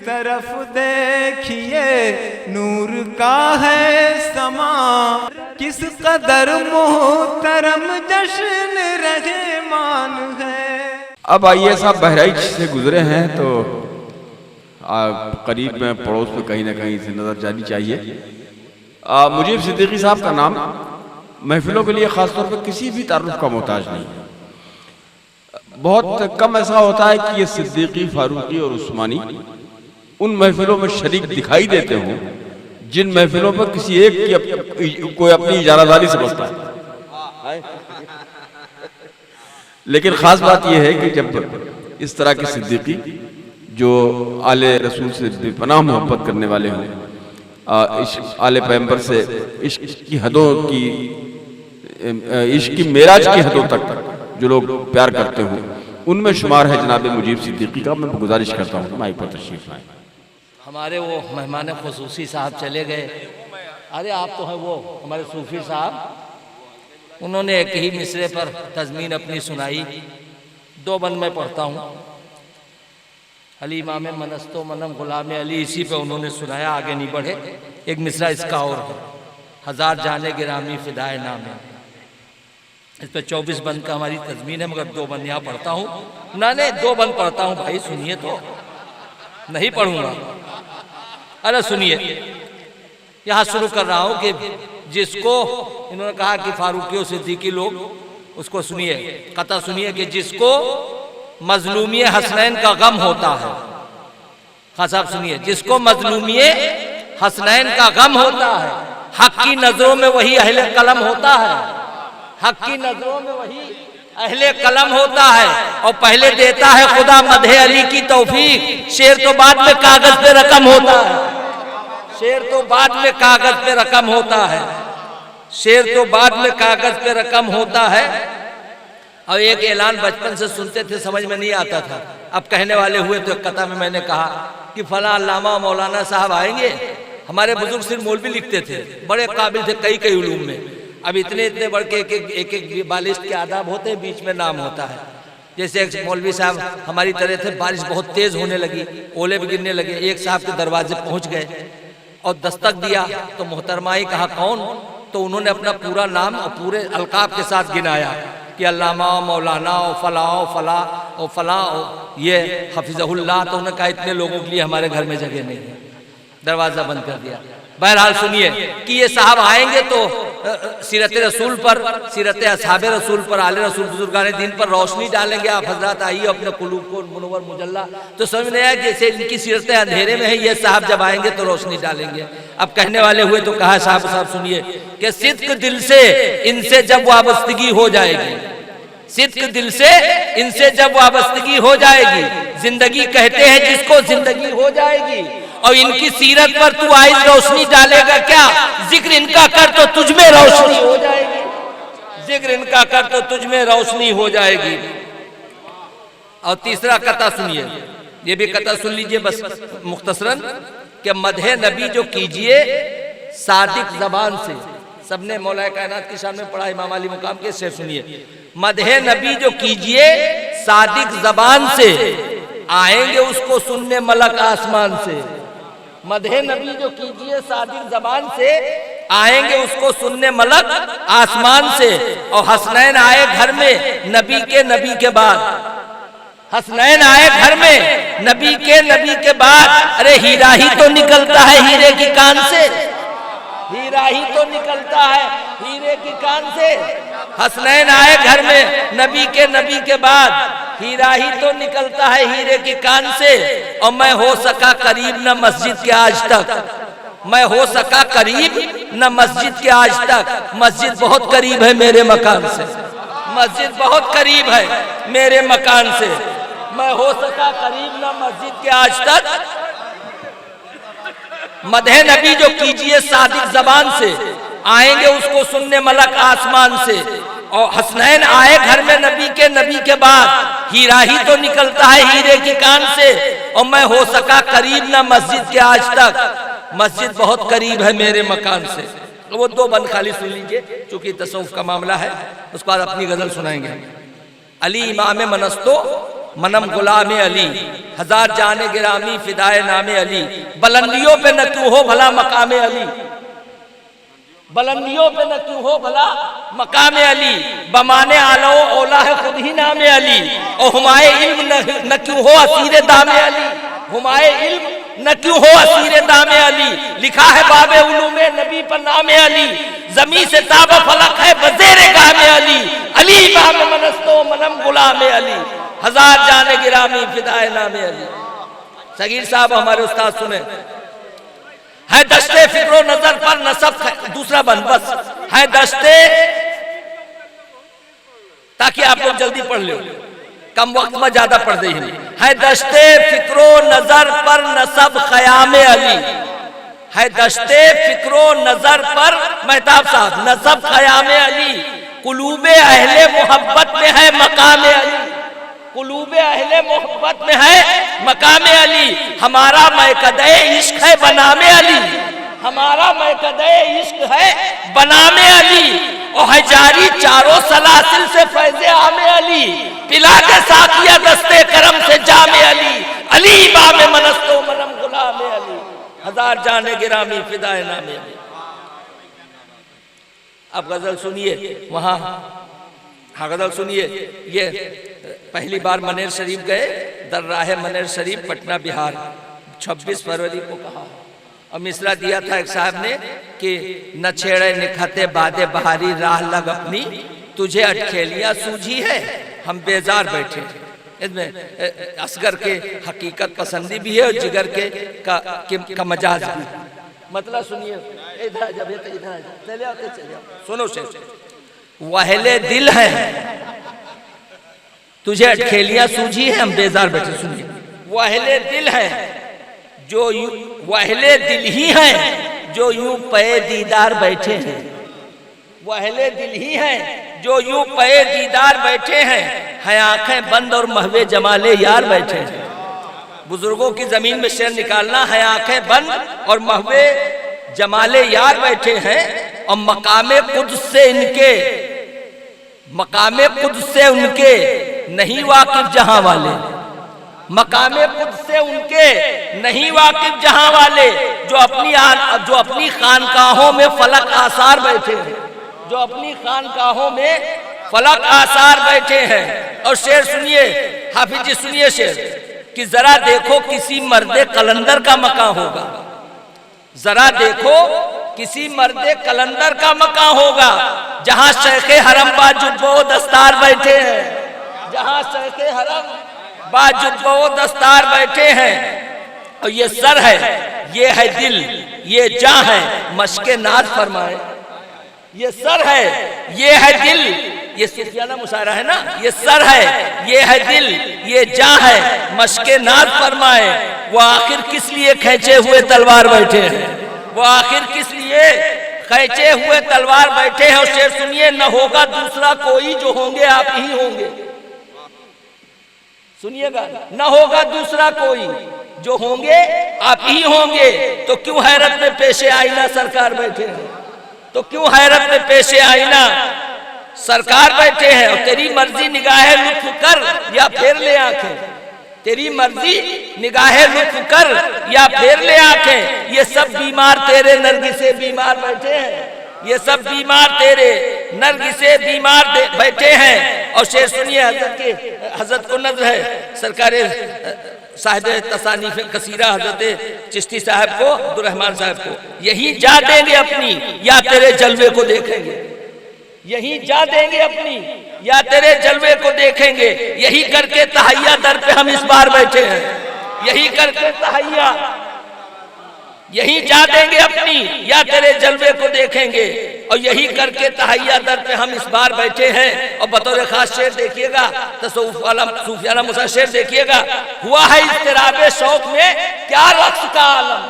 तरफ देखिए नूर का है समा, किस कदर मोहतरम जश्न रहमान है। अब आइए साहब बहराइच से गुजरे हैं तो करीब में पड़ोस में कहीं ना कहीं से नजर जानी चाहिए। मुजीब सिद्दीकी साहब का नाम महफिलों के लिए खासतौर पर किसी भी तारुफ का मोहताज नहीं है। बहुत कम ऐसा होता है कि ये सिद्दीकी, फारूकी और उस्मानी उन महफिलों में शरीक दिखाई देते हों जिन महफिलों पर किसी एक की कोई अपनी इजारादारी समझता है। लेकिन खास बात यह है कि जब इस तरह के सिद्दीकी जो आले रसूल से बेपनाह मोहब्बत करने वाले हों, आले पैगंबर से इश्क की हदों की, इश्क की मेराज की हदों तक जो लोग प्यार करते हों, उनमें शुमार है जनाब मुजीब सिद्दीकी का। मैं गुजारिश करता हूँ माइक पर तशरीफ लाएं। हमारे वो मेहमान खुसूसी साहब चले गए। अरे आप तो हैं वो हमारे सूफी साहब, उन्होंने एक ही मिसरे पर तज़मीन अपनी सुनाई। 2 बंद में पढ़ता हूँ। अली इमाम मनस्तो मनम गुलाम अली, इसी पे उन्होंने सुनाया, आगे नहीं बढ़े। एक मिसरा इसका और है, 1000 जाने गिरामी फिदाए नामे। इस पे 24 बंद का हमारी तज़मीन है, मगर 2 बंद यहाँ पढ़ता हूँ। ना नहीं 2 बंद पढ़ता हूँ भाई, सुनिए तो, नहीं पढ़ूंगा। अरे सुनिए, यहाँ शुरू कर रहा हूँ कि जिसको इन्होंने कहा कि फारूकी और सिद्दीकी लोग, उसको सुनिए, कथा सुनिए कि जिसको मजलूमी हसनैन का गम होता है। हाँ साहब सुनिए, जिसको मजलूमी हसनैन का गम होता है, हक की नजरों में वही अहले कलम होता है। हक की नजरों में वही अहले कलम होता है। और पहले देता है खुदा मदहे अली की तौफीक, शेर तो बाद में कागज पे रकम होता है। शेर तो बाद में कागज पे रकम होता है। शेर तो बाद में कागज पे रकम होता है। और एक ऐलान बचपन से सुनते थे, समझ में नहीं आता था। अब कहने वाले हुए तो एक कथा में मैंने कहा कि फला अल्लामा मौलाना साहब आएंगे। हमारे बुजुर्ग सिर्फ मौलवी लिखते थे, बड़े काबिल थे कई उलूम में। अब इतने बढ़ के एक बालिश के आदाब होते हैं, बीच में नाम होता है। जैसे एक मौलवी साहब हमारी तरह थे, बारिश बहुत तेज होने लगी, ओले भी गिरने लगे। एक साहब के दरवाजे पहुंच गए और दस्तक दिया तो मोहतरमाई कहा कौन, तो उन्होंने अपना पूरा नाम और पूरे अलकाब के साथ गिनाया कि अल्लामा मौलाना और फला और फला ये हफिज़हुल्लाह। तो उन्होंने कहा इतने लोगों के लिए हमारे घर में जगह नहीं है, दरवाज़ा बंद कर दिया। बहरहाल सुनिए कि ये साहब आएंगे तो सीरत रसूल पर, सीरत असहाब रसूल पर, आले रसूल बुजुर्गान दीन पर रोशनी डालेंगे। आप हजरात आइए अपने कुलूब को मुनव्वर मुजल्ला। तो समझ नहीं आया जैसे इनकी सीरतें अंधेरे में है, ये साहब जब आएंगे तो रोशनी डालेंगे। अब कहने वाले हुए तो कहा साहब सुनिए कि सिद्क दिल से इनसे जब वाबस्तगी हो जाएगी, सिद्क दिल से इनसे जब वाबस्तगी हो जाएगी, जिंदगी कहते हैं जिसको जिंदगी हो जाएगी। और इनकी सीरत पर तू आइज रोशनी डालेगा क्या, जिक्र इनका कर तो तुझ में रोशनी हो जाएगी। जिक्र इनका कर तो तुझ में रोशनी हो जाएगी। और तीसरा कथा सुनिए, ये भी कथा सुन लीजिए बस मुख्तसरन, कि मदहे नबी जो कीजिए सादिक जबान से। सबने मौलाए कायनात की शान में पढ़ा इमाम अली मुकाम के, से सुनिए। मदहे नबी जो कीजिए सादिक जबान से, आएंगे उसको सुनने मलक आसमान से। मदहे नबी जो कीजिए सादिक जबान से, आएंगे उसको सुनने मलक आसमान से। और हसनैन आए घर में नबी के बाद, हसनैन आए घर में नबी के बाद। अरे हीरा ही तो निकलता है हीरे की कान से, हीरा ही तो निकलता है हीरे की कान से। हसनैन आए घर में नबी के बाद, हीरा ही तो निकलता है हीरे की कान से। और मैं हो सका करीब न मस्जिद के आज तक, मैं हो सका करीब न मस्जिद के आज तक। मस्जिद बहुत करीब है मेरे मकान से, मस्जिद बहुत करीब है मेरे मकान से। मैं हो सका करीब न मस्जिद के आज तक। मदहे नबी जो कीजिए सादिक जबान से, आएंगे उसको सुनने मलक आसमान से। और हसनैन आए घर में नबी के बाद, हीरा ही तो निकलता है हीरे की कान से। और मैं हो सका करीब न मस्जिद के आज तक, मस्जिद बहुत करीब है मेरे मकान से। तो वो 2 बंद खाली सुन लीजिए, चूंकि तसव्वुफ का मामला है। उसके बाद अपनी गजल सुनाएंगे। अली इमाम मनस्तो मनम गुलाम अली, हजार जाने गिरामी फिदाए नामे अली। बुलंदियों पे न क्यों हो भला मकामे अली, बुलंदियों पे न क्यों हो भला मकामे अली। बमाने आलो ओला है खुद ही नामे अली, और हुमाए इल्म न क्यों हो असीरे दामे अली, हुमाए इल्म न क्यों हो असीरे दामे अली। लिखा है बाबे उलूमे नबी पर नामे अली, जमी से ताबा फलक है बजेरे गामे अली। अली बाब मनस्तो मनम गुलामे अली, हजार जाने गिरामी फिदाए नामे अली। सगीर साहब हमारे उस्ताद सुने, है दस्ते फिक्रो नजर पर नसब, दूसरा बंद बस, है दस्ते, ताकि आप लोग जल्दी पढ़ लो, कम वक्त में ज्यादा पढ़ दे। है दस्ते फिक्रो नजर पर नसब क़यामे अली, है दस्ते फिक्रो नजर पर मेहताब साहब नसब क़यामे अली। कुलूबे अहले मोहब्बत में है मकामे अली, कुलूबे अहले मोहब्बत में है मकामे अली। हमारा मैकदे इश्क है बनामे अली, हमारा मैकदे इश्क है बनामे अली। और है जारी चारों सलासिल से फैज़े आमे अली, पिला के साकिया दस्ते करम से जामे अली। अली बाबे मनस्तो मनम गुलामे अली, हजार जाने गिरामी फिदाए नामे अली। अब गजल सुनिए, वहां हाँ गजल सुनिए। ये पहली बार मनेर शरीफ गए, दर्राहे मनेर शरीफ पटना बिहार, 26 फरवरी को कहा। और मिसरा दिया था एक साहब ने कि न छेड़े निखते बादे बहारी राह लग अपनी, तुझे अटखेलियां सूझी है हम बेजार बैठे। इसमें असगर के हकीकत पसंदी भी है और जिगर का मजाज भी। मतलब सुनिए, इधर आ जाओ, इधर आ जाओ, चले आओ, चले आओ, सुनो शेर। वहले दिल है तुझे अटखेलियां सूझी है हम बेजार बैठे। सुनिए, वहले दिल है जो वहले दिल ही हैं जो यूं पे दीदार बैठे हैं, वहले दिल ही हैं जो यूं पे दीदार बैठे हैं। है आंखें बंद और महवे जमाले यार बैठे हैं। बुजुर्गों की जमीन में शेर निकालना है, आंखें बंद और महवे जमाले यार बैठे हैं। और मकामे कुद्स से इनके, मकामे कुद्स से उनके नहीं वाकिफ जहां वाले, मकामे कुद्स से उनके नहीं वाकिफ जहां वाले। जो अपनी खानकाहों में फलक आसार बैठे हैं, जो अपनी खानकाहों में फलक आसार बैठे हैं। और शेर सुनिए, हाफिज जी सुनिए शेर, कि जरा देखो किसी मर्दे कलंदर का मकान होगा, जरा देखो किसी मर्दे कलंदर का मकान होगा, जहां शेखे हरम बाजुब्बो दस्तार बैठे हैं, जहां शेखे हरम बाजुब्बो दस्तार बैठे हैं। और ये सर है, ये है दिल, ये जान है, मशके नाज फरमाए। ये सर है, ये है दिल, ये सूफियाना मुशायरा है ना। ये सर है, ये है दिल, ये जान है, मशके नाज फरमाए। वो आखिर किस लिए खींचे हुए तलवार बैठे हैं, वो आखिर किस लिए खींचे हुए तलवार बैठे हैं। और शेर सुनिए, न होगा दूसरा कोई, जो होंगे आप ही होंगे। सुनिएगा, न होगा दूसरा कोई, जो होंगे आप ही होंगे। तो क्यों हैरत में पेशे आईना सरकार बैठे हैं, तो क्यों हैरत में पेशे आईना सरकार बैठे हैं। और तेरी मर्जी निगाहे लुत्फ कर या फेर ले आंखें, तेरी मर्जी निगाहे लुत्फ कर या फेर ले आंखें। ये सब बीमार तेरे नरगिसे बीमार बैठे हैं, ये सब बीमार तेरे नरगिसे बीमार बैठे हैं। और शेर सुनिए, हजरत को नज़्र है सरकार साहिब तसानीफ कसीरा हजरत चिश्ती साहब को, अब्दुर्रहमान साहब को, यही जा देंगे अपनी या तेरे जलवे को देखेंगे, यही जा देंगे अपनी या तेरे जलवे को देखेंगे। यही करके तहैया दर पे हम इस बार बैठे हैं, यही करके तहैया, यही जा देंगे अपनी या तेरे जलवे को देखेंगे। और यही करके तहैया दर पे हम इस बार बैठे हैं। और बतौर खास शेर देखिएगा, तसव्वुफ वाला सूफियाना मुसा शेर देखिएगा। हुआ है इज़्तिराबे शौक में क्या रक्स का आलम,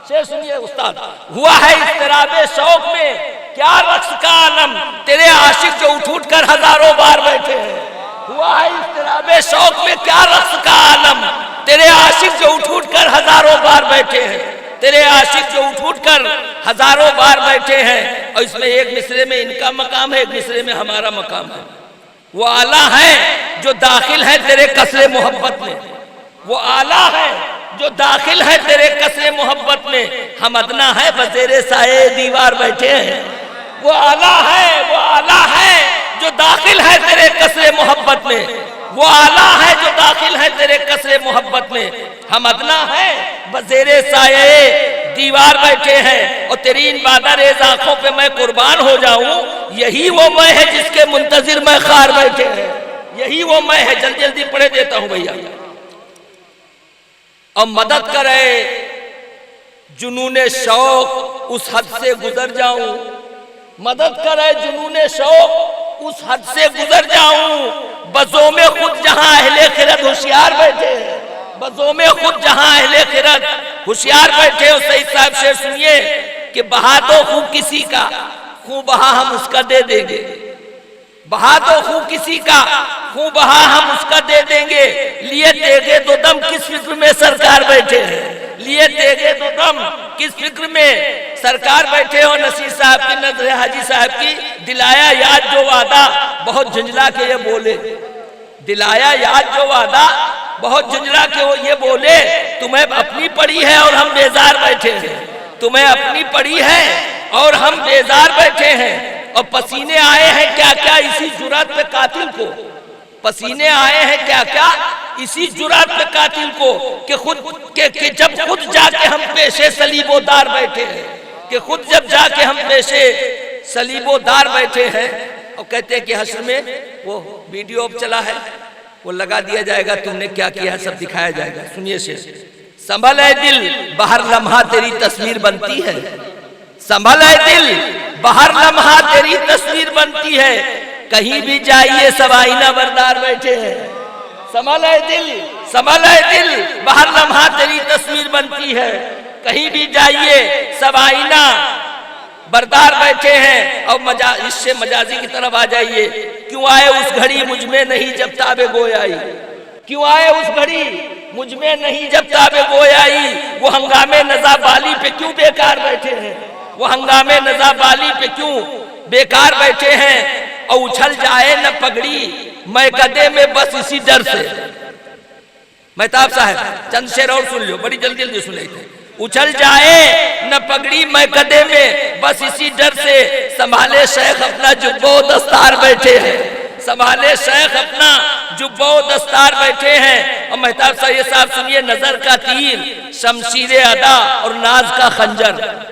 शेर सुनिए उस्ताद। हुआ है इज़्तिराबे शौक में क्या रक्स का आलम, तेरे आशिक जो उठ उठ कर हजारों बार बैठे हैं। हुआ है इज़्तिराबे शौक में क्या रक्स का आलम, तेरे आशिक जो उठ उठ कर हजारों बार बैठे हैं, तेरे आशिक जो उठ उठ कर हजारों बार बैठे हैं। और इसमें एक मिसरे में इनका मकाम है, एक मिसरे में हमारा मकाम है। वो आला है जो दाखिल है तेरे कसरे मोहब्बत में, वो आला है जो दाखिल है तेरे कसरे मोहब्बत में, हम अदना है बस तेरे साए दीवार बैठे हैं। वो आला है, वो आला है जो दाखिल है तेरे कसरे मोहब्बत में, वो आला है जो दाखिल है तेरे कसरे मोहब्बत में, हम अदना है बस तेरे साए दीवार बैठे हैं। और तेरी इन बादरेज़ आंखों पे मैं कुर्बान हो जाऊं, यही वो मैं है जिसके मुंतजिर मैं खार बैठे हैं, यही वो मैं है। जल्दी जल्दी पढ़े देता हूं भैया। और मदद करे जुनूने शौक उस हद से गुजर जाऊं, मदद करे जुनूने शौक उस हद से गुजर जाऊं, बज़ों में खुद जहां अहले खिरत होशियार बैठे हैं, बज़ों में खुद जहां अहले खिरत होशियार बैठे हो। सही साहब शेर सुनिए कि बहा दो खून किसी का, खून बहा हम उसका दे देंगे, बहा दो खून किसी का, खून बहा हम उसका दे देंगे। लिए तेगे दो दम किस फिक्र में सरकार बैठे हैं, लिए तेगे दो दम किस फिक्र में सरकार बैठे हो। नसीर साहब की नजर हाजी साहब की, दिलाया याद जो वादा बहुत झुंझला के ये बोले, दिलाया याद जो वादा बहुत झुंझला के वो ये बोले, तुम्हें अपनी पड़ी है और हम बेजार बैठे हैं, तुम्हें अपनी पड़ी है और हम बेजार बैठे हैं। और पसीने आए हैं क्या क्या इसी जुर्रत पे कातिल को, पसीने आए हैं क्या क्या इसी जुर्रत पे कातिल को, कि खुद के जब खुद जाके हम पेशे सलीबोदार बैठे हैं, कि खुद जब जाके हम पेशे सलीबोदार बैठे हैं। और कहते हैं कि हश्र में वो वीडियो अब चला है, वो लगा दिया जाएगा, तुमने क्या किया है सब दिखाया जाएगा। सुनिए शेर, संभल है दिल बाहर लम्हा तेरी तस्वीर बनती है, संभल है दिल बाहर लम्हा तेरी तस्वीर बनती है, कहीं भी जाइए सब आईना बरदार बैठे हैं। संभल है दिल, संभल है दिल बाहर लम्हा तेरी तस्वीर बनती है, कहीं भी जाइए सब आईना बरदार बैठे हैं। और इससे मजाजी की तरफ आ जाइए, क्यों आए उस घड़ी मुझ में नहीं जब ताबे गोय आई, क्यों आए उस घड़ी मुझ में नहीं जब ताबे गोय आई, वो हंगामे नजा बाली पे क्यों बेकार बैठे हैं, वो हंगामे नजा बाली पे क्यों बेकार बैठे हैं। और उछल जाए न पगड़ी मैं गदे में बस इसी डर से। मेहताब साहब चंद शेर और सुन लो, बड़ी जल्दी जल्दी सुन लेते। उछल जाए न पगड़ी मैं गदे में बस इसी डर से, संभाले शेख अपना जुब्बो दस्तार बैठे हैं, संभाले शेख अपना जुब्बो दस्तार बैठे हैं। और मेहताब साहब ये साहब सुनिए, नजर का तीर शमशीर अदा और नाज का खंजर,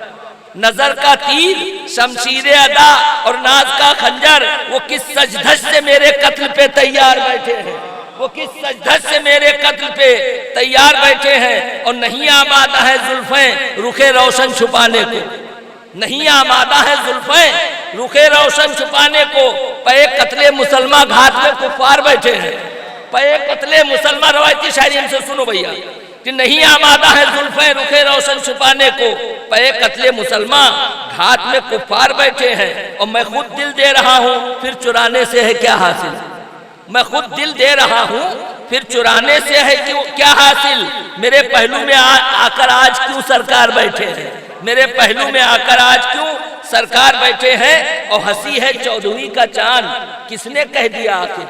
नजर का तीर शमशीर अदा और नाज का खंजर, वो किस सजधज से मेरे कत्ल पे तैयार बैठे हैं, वो किस सजधज से मेरे कत्ल पे तैयार बैठे हैं। और नहीं आमादा है जुल्फें रुखे रोशन छुपाने को, नहीं आमादा है जुल्फें रुखे रोशन छुपाने को, पे कत्ले मुसलमान घाट में कुफार बैठे हैं, पे कत्ले मुसलमान। रवायती शायरी हमसे सुनो भैया कि नहीं आमादा है जुल्फें रुखे रोशन छुपाने को, पे कत्ले मुसलमान घाट में कुफार बैठे हैं। और मैं खुद दिल दे रहा हूँ फिर चुराने से है क्या हासिल, मैं खुद दिल दे रहा हूँ फिर चुराने से है क्यों क्या हासिल। मेरे पहलू में आकर आज क्यों सरकार बैठे हैं, मेरे पहलू में आकर आज क्यों सरकार बैठे हैं। और हंसी है चौदहवीं का चांद किसने कह दिया आखिर,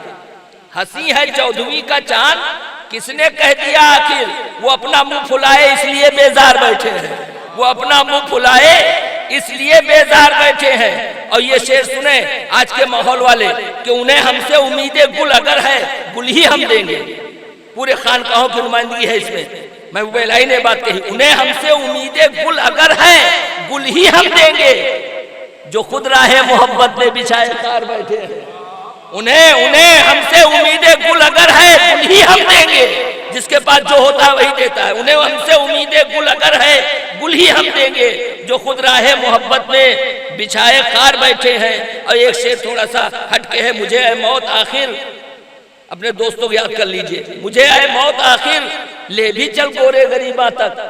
हंसी है चौदहवीं का चांद किसने कह दिया आखिर। वो अपना मुंह फुलाए इसलिए बेजार बैठे हैं, वो अपना मुंह फुलाए इसलिए बेजार बैठे हैं। और ये शेर सुने आज के माहौल वाले कि उन्हें हमसे उम्मीदें गुल अगर है गुल ही हम देंगे, पूरे खानकाहों की नुमाइंदगी है इसमें। मैं बेलाई ने बात कही, उन्हें हमसे उम्मीदें गुल अगर है गुल ही हम देंगे, जो खुद राहे मोहब्बत में बिछाए कार बैठे हैं। उन्हें हमसे उम्मीदें गुल अगर है गुल ही हम देंगे, जिसके पास जो होता है वही देता है। उन्हें हमसे उम्मीदें गुल अगर है गुल ही हम देंगे, जो खुद राहे मोहब्बत में बिछाए कार बैठे हैं। और एक शेर थोड़ा सा हटके है, मुझे है मौत आखिर, अपने दोस्तों को याद कर लीजिए, मुझे है मौत आखिर ले भी चल गोरे गरीबा तक,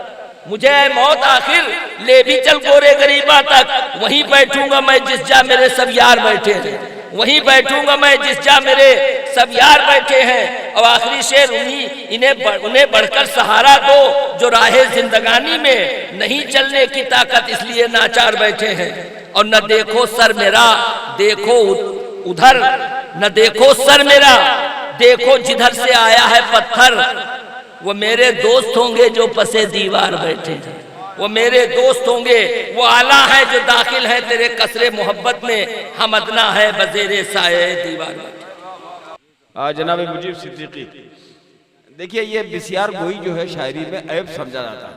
मुझे है मौत आखिर ले भी चल गोरे गरीबा तक, वहीं बैठूंगा मैं जिस जा मेरे सब यार बैठे हैं, वहीं बैठूंगा मैं जिस जा मेरे सब यार बैठे हैं। और आखिरी शेर उन्हें बढ़कर सहारा दो जो राहे जिंदगानी में नहीं चलने की ताकत इसलिए नाचार बैठे हैं। और न देखो सर मेरा देखो उधर, न देखो सर मेरा, देखो जिधर से आया है पत्थर। वो मेरे दोस्त होंगे जो पसे दीवार बैठे हैं, वो मेरे दोस्त होंगे, वो आला है जो दाखिल है तेरे कसरे मोहब्बत में, हम अदना है बज़ेरे साए दीवार बैठे। जनाब मुजीब सिद्दीकी, देखिए ये बिसियार गोई जो है शायरी में ऐब समझा जाता है,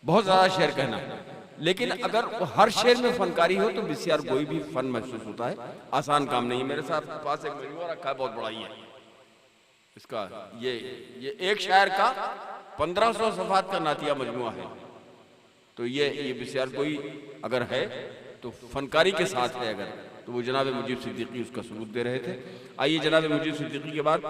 बहुत ज्यादा शेर कहना, लेकिन अगर हर शेर में फनकारी हो तो बिसियार गोई भी फन महसूस होता है। आसान काम नहीं है। मेरे साथ पास एक मजमूआ रखा है, बहुत बड़ा ही है इसका, ये एक शायर का 1500 सफात का नातिया मजमूआ है। तो ये बिसियार गोई अगर है तो फनकारी के साथ है, अगर तो वो जनाब मुजीब सिद्दीकी उसका सबूत दे रहे थे। आइए जनाब मुजीब सिद्दीकी के बाद